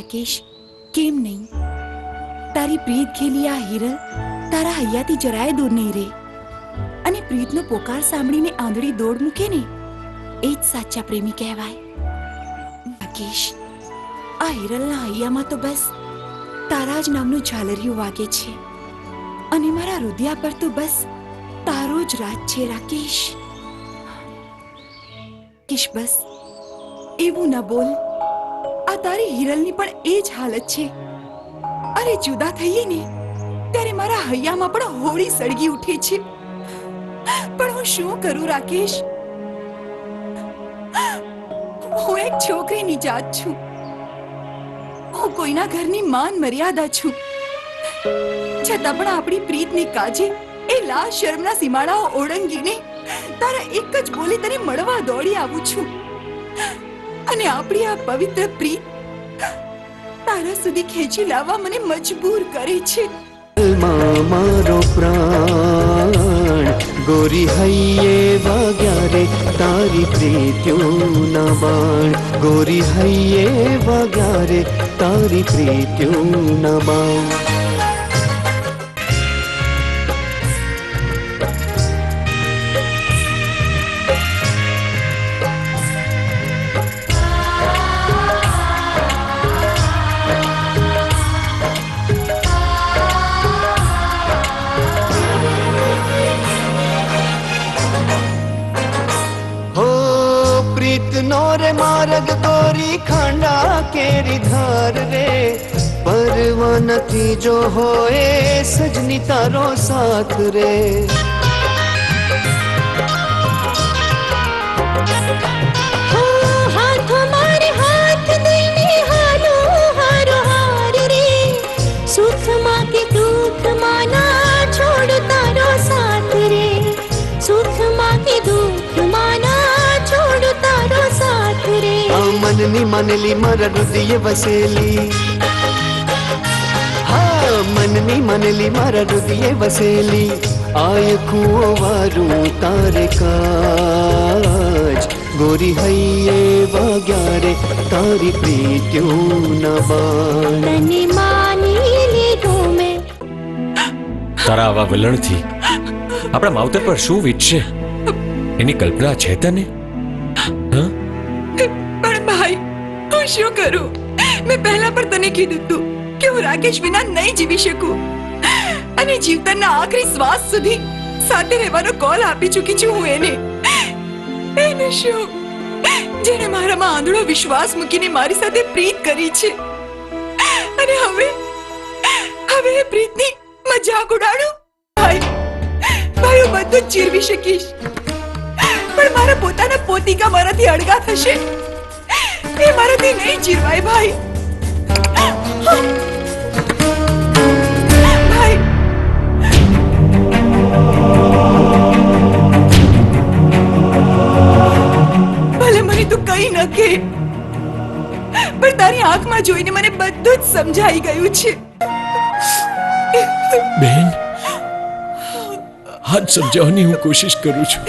રાકેશ, કેમ નહીં? તારી પ્રીત ખેલી આ હિરલ તારા હૈયાથી જરાય દૂર નહીં રહે. અને પ્રીતનો પોકાર સાંભળીને આંધળી દોડ મૂકે ને, એ જ સાચા પ્રેમી કહેવાય. રાકેશ, આ હિરલના હૈયામાં તો બસ તારા જ નામનું ઝાલરિયું વાગે છે, અને મારા હૃદય પર તો બસ તારો જ રાજ છે. રાકેશ, બસ એવું ન બોલ. આ તારી હિરલની પણ એ જ હાલત છે. અરે જુદા થઈએ ને ત્યારે મારા હૈયામાં પણ હોળી સળગી ઉઠે છે. પણ હું શું કરું રાકેશ? હું એક છોકરીની જાત છું. હું કોઈના ઘરની માન મર્યાદા છું. છતાં પણ આપણી પ્રીતની કાજે એ લાજ શરમના સીમાડાઓ ઓળંગીને તારા એક જ બોલે તને મળવા દોડી આવું છું. અને આપણી આ પવિત્ર પ્રીત તારા સુધી ખેંચી લાવવા મને મજબૂર કરે છે. મારો પ્રાણ ગોરી હૈયે વાગ્યા રે તારી પ્રીત્યુના બાણ. ગોરી હૈયે વાગ્યા રે તારી પ્રીત્યુના બાણ. નો રે માર્ગ ગોરી ખાંડા કેરી ધાર રે. પરવા નથી જો હોય સજની તારો સાથ રે. હાથ મારે હાથ દઈને હાલો હારો હાર રે. સુખમાં કે દુઃખમાં ના છોડ તારો સાથ રે. સુખમાં કે દુઃખમાં ના છોડ તારો સાથ રે. આ મનની માનેલી મારા હૃદયે વસેલી. હા, મનની માનેલી મારા હૃદયે વસેલી. આય કુઓ વારું તારે કાજ. ગોરી હૈયે વાગ્યા રે તારી પ્રીત્યુના બાણ. તને માની લીધો મેં. તારા આવા વલણથી આપણા માવતર પર શું વીતશે એની કલ્પના છે તને? પણ ભાઈ, હું શું કરું? મેં પહેલા પણ તને કીધું હતું કે હું રાકેશ વિના નહીં જીવી શકું. અને જીવતરના આખરી શ્વાસ સુધી સાથે રહેવાનો કોલ આપી ચૂકી છું હું એને. એને શું, જેને મારામાં આંધળો વિશ્વાસ મૂકીને મારી સાથે પ્રીત કરી છે. અને હવે એ પ્રીતની મજાક ઉડાડું? ભાઈ, હું બધું જ ચીરવી શકીશ, પણ મારા પોતાના પોતિકા મારાથી અળગા થશે એ મારાથી નહીં ચીરવાય. ભાઈ, ભાઈ, ભલે મને તું કઈ ન કહે, પણ તારી આંખમાં જોઈને મને બધું જ સમજાઈ ગયું છે. બેન, હાથ સમજાવવાની હું કોશિશ કરું છું.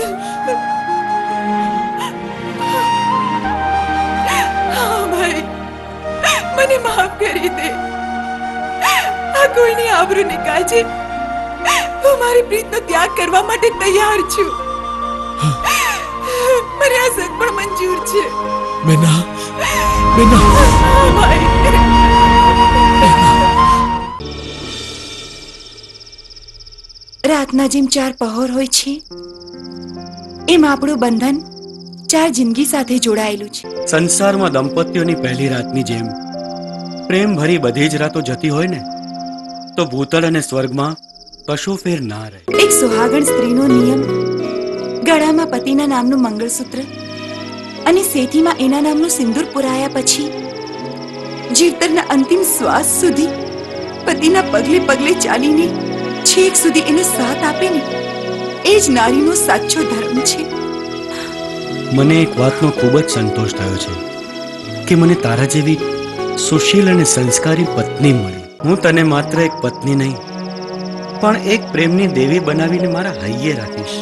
હા ભાઈ, મને માફ કરી દે. આ કોઈની આબરૂને કાજે હું મારી પ્રીતનો ત્યાગ કરવા માટે તૈયાર છું. મને આ સદ પણ મંજૂર છે. બેના, બેના, ભાઈ, રાતના જેમ 4 પહોર હોય છે એમ આપણું બંધન 4 જિંદગી સાથે જોડાયેલું છે. સંસારમાં દંપતીઓની પહેલી રાતની જેમ પ્રેમ ભરી બધી જ રાતો જતી હોય ને, તો ભૂતળ અને સ્વર્ગમાં કશો ફેર ના રહે. એક સુહાગણ સ્ત્રીનો નિયમ, ગળામાં પતિના નામનું મંગળસૂત્ર અને સેથીમાં એના નામનું સિંદૂર પુરાયા પછી જીવતરના અંતિમ શ્વાસ સુધી પતિના પગલે પગલે ચાલીને છેક સુધી એનો સાથ આપે ને, એ જ નારીનો સાચો ધર્મ છે. મને એક વાતનો ખૂબ જ સંતોષ થયો છે કે મને તારા જેવી સુશીલ અને સંસ્કારી પત્ની મળી. હું તને માત્ર એક પત્ની નહીં, પણ એક પ્રેમની દેવી બનાવીને મારા હૈયે રાખીશ.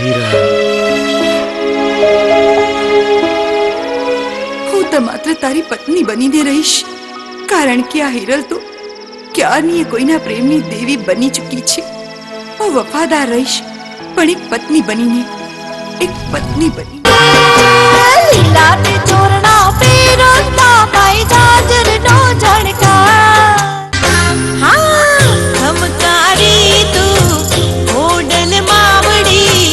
હીરા. તારી પત્ની બનીને રહીશ, કારણ કે આ હિરલ તો ક્યારની કોઈના પ્રેમની દેવી બની ચૂકી છે. હું વફાદાર રહીશ, પણ એક પત્ની બનીને, એક પત્ની બની. લીલા તે ચોરણા પેરતા કાઈ જાજરનો ઝણકાર. હા હમકારી તું ઓડલ માવડી,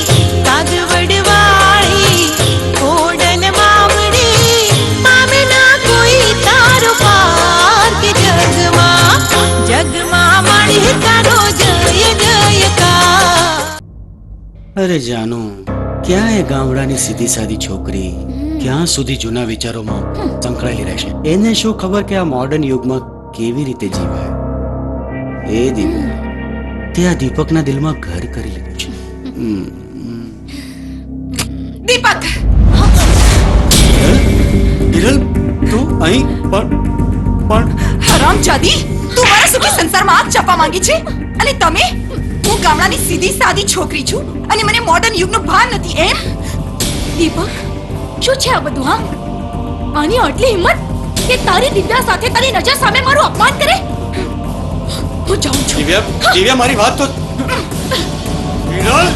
કાગવડ વાળી ઓડલ માવડી. પામે ના કોઈ તારો પાર કે જગમાં, જગમાં મળી તારો જય જયકાર. અરે જાનુ, ક્યાં એ ગામડાની સીધી સાદી છોકરી ક્યાં સુધી જૂના વિચારોમાં સંકળાયેલી રહેશે? એને શું ખબર કે આ મોડર્ન યુગમાં કેવી રીતે જીવાય? એ દીપક, તે આ દીપકના દિલમાં ઘર કરી લીધું છે. દીપક, હિરલ, તું અહીં પણ હરામજાદી, તું મારા સુખી સંસારમાં આગ ચાપવા માંગી છે, અને તમે? હું ગામડાની સીધી સાદી છોકરી છું અને મને મોડર્ન યુગનું ભાન નથી, એમ? દીપક, શું છે આ બધું? હા, આની આટલી હિંમત કે તારી દિવ્યા સાથે તારી નજર સામે મારું અપમાન કરે? હું જાઉં છું. દિવ્યા, મારી વાત તો. હિરલ,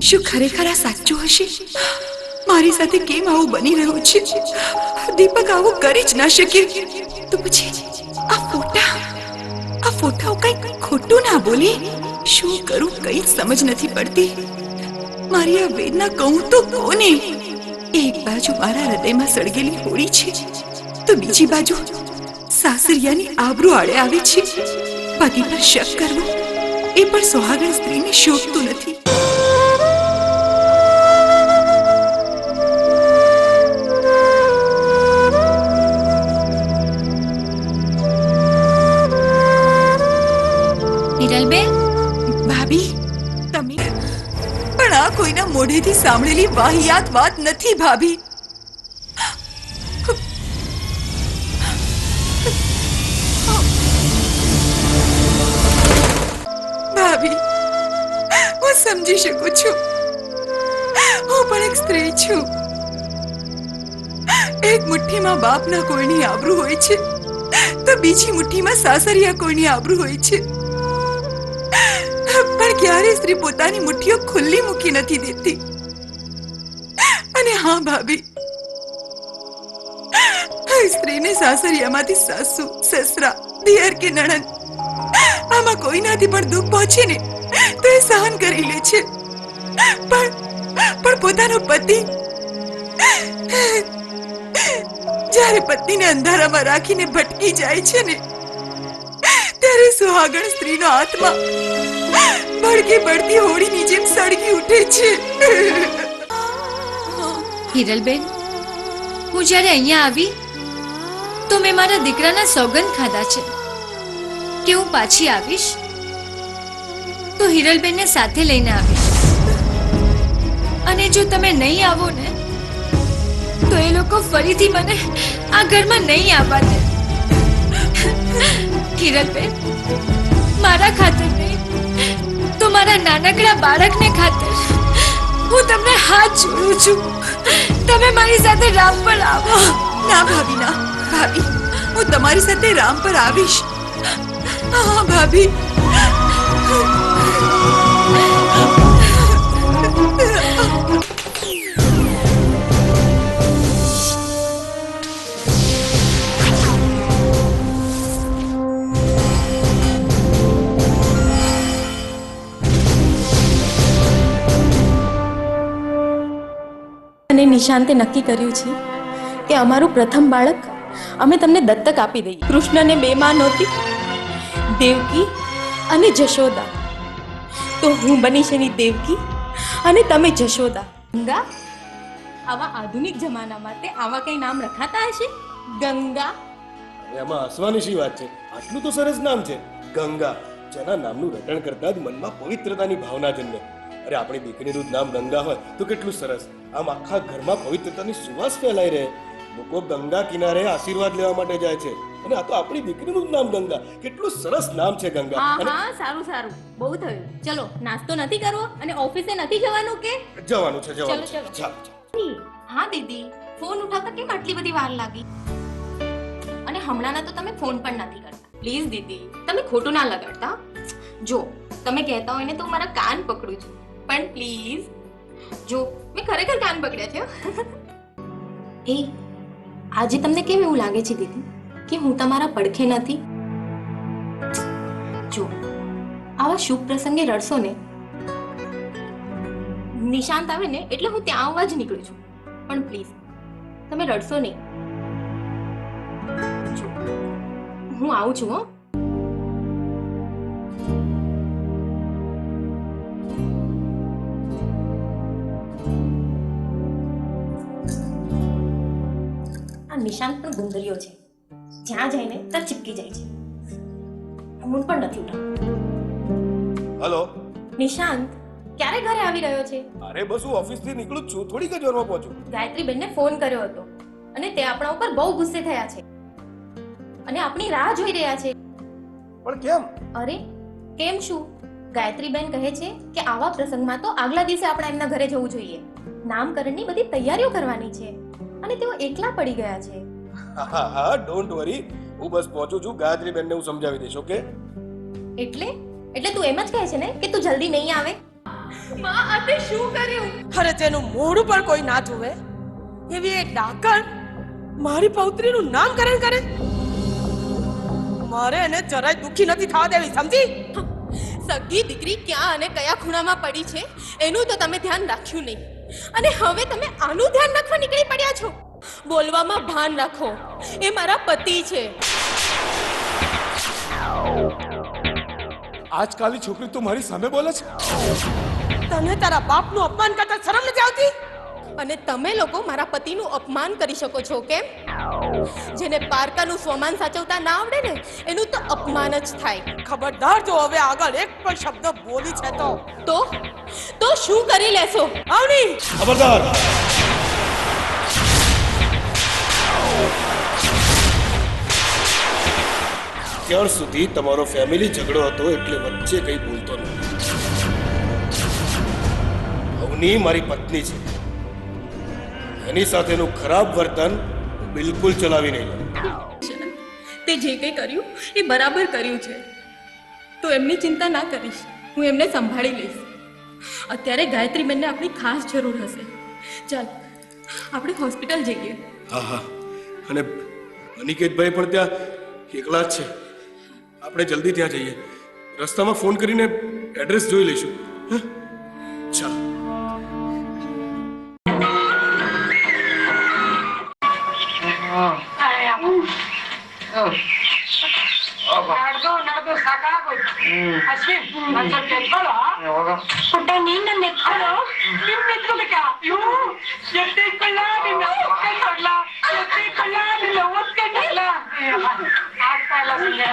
શું ખરેખર આ સાચું હશે? મારી સાથે કેમ આવું બની રહ્યું છે? દીપક આવું કરી જ ના શકે. તો પછી આ ફોટાઓ કઈ ખોટું ના બોલે. શું કરું કઈ સમજ નથી પડતી. મારી આ વેદના કહું તો કોને? એક બાજુ મારા હૃદયમાં સળગેલી હોળી છે, તો બીજી બાજુ સાસરિયાની આબરૂ આડે આવે છે. પતિ પર શક કરવો એ પણ સુહાગણ સ્ત્રીને શોભતું નથી. હિરલબેન, ભાભી, તમે પણ આ કોઈના મોઢેથી સાંભળેલી વાહિયાત વાત નથી ભાભી. ભાભી, હું સમજી શકું છું, હું પણ એક સ્ત્રી છું. એક મુઠ્ઠીમાં બાપના કોઈની આબરૂ હોય છે, તો બીજી મુઠ્ઠીમાં સાસરિયા કોઈની આબરૂ હોય છે. પણ ક્યારે સ્ત્રી પોતાની મુઠ્ઠીઓ ખુલ્લી મૂકી નથી દેતી. અને હા ભાભી, સ્ત્રીને સાસરિયામાંથી સાસુ, સસરા, દિયર કે નણંદ આમાં કોઈનાથી પણ દુઃખ પહોંચે ને તો એ સહન કરી લે છે. પણ પોતાનો પતિ, જ્યારે પત્નીને અંધારામાં રાખીને ભટકી જાય છે ને, ત્યારે સુહાગણ સ્ત્રીનો આત્મા ભડકી બળતી હોળીની જેમ સળગી ઉઠે છે. હિરલબેન, હું જ્યારે અહીંયા આવી તો મેં મારા દીકરાના સોગંદ ખાધા છે કે હું પાછી આવીશ તો હિરલબેનને સાથે લઈને આવીશ. અને જો તમે નહીં આવો ને તો એ લોકો ફરીથી મને આ ઘરમાં નહીં આવવા દે. હિરલબેન, મારા ખાતર નહીં તો મારા નાનકડા બાળકને ખાતર હું તમને હાથ જોડું છું. તમે મારી સાથે રામ પર આવો. ના ભાભી, ના ભાભી, હું તમારી સાથે રામ પર આવીશ. હા ભાભી. અને નિશાંતે નક્કી કર્યું છે કે અમારું પ્રથમ બાળક અમે તમને દત્તક આપી દઈએ. કૃષ્ણને બે માં નહોતી, દેવકી અને જશોદા, તો હું બનીશ એની દેવકી અને તમે જશોદા. ગંગા, આવા આધુનિક જમાનામાં તે આવા કઈ નામ રખાતા હશે? ગંગા. એમાં હસવાની શી વાત છે? આટલું તો સરસ નામ છે, ગંગા. જેના નામનું રટણ કરતા જ મનમાં પવિત્રતાની ભાવના જન્મે. અરે આપણી દીકરીનું જ નામ ગંગા હોય તો કેટલું સરસ. આમ આખા ઘરમાં પવિત્રતાની સુવાસ ફેલાઈ રહે. લોકો ગંગા કિનારે આશીર્વાદ લેવા માટે જાય છે, અને આ તો આપણી દીકરીનું જ નામ ગંગા. કેટલું સરસ નામ છે ગંગા. અને હા, સારું સારું, બહુ થયું. ચલો, નાસ્તો નથી કરવો અને ઓફિસે નથી જવાનું કે? જવાનું છે, જવાનું છે. ચલો, ચલો. ચાલો. હા દીદી, ફોન ઉઠાવતા કેમ આટલી બધી વાર લાગી? અને હમણાંના તો તમે ફોન પણ નથી કરતા. પ્લીઝ દીદી, તમે ખોટું ના લગાડતા. જો તમે કહેતા હોય ને તો હું મારા કાન પકડું છું, પણ પ્લીઝ જો મેં ખરેખર કાન પકડ્યા છે. એ આજે તમને કેમ એવું લાગે છે દીદી કે હું તમારા પડખે નથી? જો આવા શુભ પ્રસંગે રડશો ને, નિશાંત આવે ને એટલે હું ત્યાં આવવા જ નીકળું છું, પણ પ્લીઝ તમે રડશો નહીં. જો, હું આવું છું હો. આ નિશાંત પણ ગુંદરીઓ છે, જ્યાં જાય ને ત્યાં ચીપકી જાય છે. ફોન પણ નથી ઉઠાવતો. હલો નિશાંત ક્યારે ઘરે આવી રહ્યો છે? અરે બસ હું ઓફિસ થી નીકળું જ છું, થોડીક જ વારમાં પહોંચું. ગાયત્રી બેનને ફોન કર્યો હતો અને તે આપણા ઉપર બહુ ગુસ્સે થયા છે અને આપણી રાહ જોઈ રહ્યા છે. પણ કેમ? અરે કેમ શું? ગાયત્રી બેન કહે છે કે આવા પ્રસંગમાં તો આગલા દિવસે આપણે એમના ઘરે જવું જોઈએ. નામકરણની બધી તૈયારીઓ કરવાની છે અને તેઓ એકલા પડી ગયા છે. હા હા ડોન્ટ વરી, હું બસ પહોંચું છું. ગાયત્રી બેનને હું સમજાવી દઈશ. ઓકે? એટલે તું એમ જ કહે છે ને કે તું જલ્દી નહીં આવે? માં આ તે શું કર્યું? અરે તેનું મોઢું પણ કોઈ ના જોવે એવી એક ડાકણ મારી પૌત્રીનું નામકરણ કરે. મારે એને જરાય દુખી નથી થવા દેવી, સમજી? સગી દીકરી ક્યાં અને કયા ખૂણામાં પડી છે એનું તો તમે ધ્યાન રાખ્યું નહીં, અને હવે તમે આનું ધ્યાન રાખવા નીકળી પડ્યા છો. બોલવામાં ભાન રાખો, એ મારા પતિ છે. આજકાલની છોકરી તો મારી સામે બોલે છે. તને તારા બાપનું અપમાન કરતા શરમ નથી આવતી? અને તમે લોકો મારા પતિનું અપમાન કરી શકો છો કેમ? જેને પારકાનું સ્વમાન સાચવતા ના આવડે ને એનું તો અપમાન જ થાય. ખબરદાર જો હવે આગળ એક પણ શબ્દ બોલી છે તો શું કરી લેશો? આવની ખબરદાર! અત્યાર સુધી તમારો ફેમિલી ઝઘડો હતો એટલે વચ્ચે કંઈ બોલતો નથી. અવની મારી પત્ની છે, એની સાથેનું ખરાબ વર્તન બિલકુલ ચલાવી નહીં લઉં. તે જે કંઈ કર્યું એ બરાબર કર્યું છે, તો એમની ચિંતા ના કરીશ, હું એમને સંભાળી લઈશ. અત્યારે ગાયત્રી બેનને આપણી ખાસ જરૂર હશે. ચાલ આપણે હોસ્પિટલ જઈએ. હા હા, અને અનિકેતભાઈ પણ ત્યાં એકલા જ છે. આપણે જલ્દી ત્યાં જઈએ. રસ્તામાં ફોન કરીને એડ્રેસ જોઈ લઈશું. હા ચાલ. ನಡೆದು ಸಾಕಾಗೋಯ್ತು. ಅಶ್ವಿನ್ ಒಂದ್ ಸ್ವಲ್ಪ ಎತ್ಕೊಳ್ಳೋ. ಪುಟ್ಟ ನೀನ್ ನನ್ನ ಎತ್ಕೊಳ್ಳೋ. ನಿಮ್ ಎತ್ಕೋಬೇಕಾ? ಎತ್ತಿಕೊಳ್ಳ ನಿನ್ನ ಒತ್ಕೊಂಡ್ಲ, ಎತ್ತಿಕೊಳ್ಳ ನಿನ್ನ ಒತ್ಕೊಂಡ್ಲ. ಆಗ್ತಾ ಇಲ್ಲ ಸುಮ್ಮನೆ.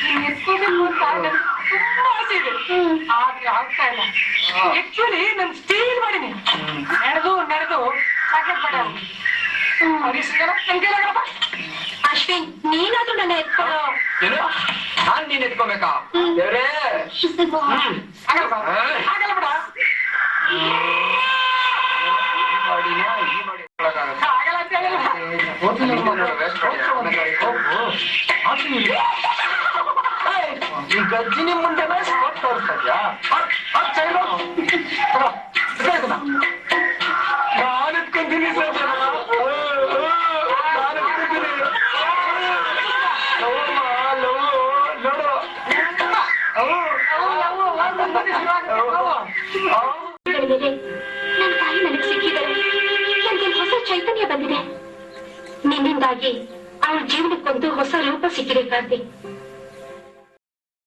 ನೀನ್ ಎತ್ಕೋಬೇಕು ಅಂತ ನನ್ಗೆ ತುಂಬಾ ಆಸೆ ಇದೆ, ಆದ್ರೆ ಆಗ್ತಾ ಇಲ್ಲ. ಆಕ್ಚುಲಿ ನನ್ ಸ್ಟೀಲ್ ಮಾಡೀನಿ. ನಡೆದು ಸಾಕಾಗ್ ಬೇಡ. ಅಶ್ವಿನ್ ನೀನಾದ್ರೂ ನನ್ನ ಎತ್ಕೊಳ್ಳೋ. ನಾನ್ ನೀನ್ ಎತ್ಕೋಬೇಕಾ? ಬೇರೆ ಆಗಲ್ಲ ಬಿಡ. ಆಗಲ್ಲ ಅಂತ ಹೇಳಿಲ್ಲ. ಈ ಗಜ್ಜಿನಿ ಮುಂದೆಲ್ಲ ಸ್ಪಾಟ್ ತೋರಿಸ್ತಾ ನಾನು ಎತ್ಕೊಂತೀನಿ ಸರ್. ನನ್ನ ತಾಯಿ ನನಗೆ ಸಿಕ್ಕಿದ್ದಾರೆ. ನನಗೆ ಹೊಸ ಚೈತನ್ಯ ಬಂದಿದೆ. ನಿನ್ನಿಂದಾಗಿ ಅವಳ ಜೀವನಕ್ಕೊಂದು ಹೊಸ ರೂಪ ಸಿಕ್ಕಿದೆ ಕ್ರಾಂತಿ.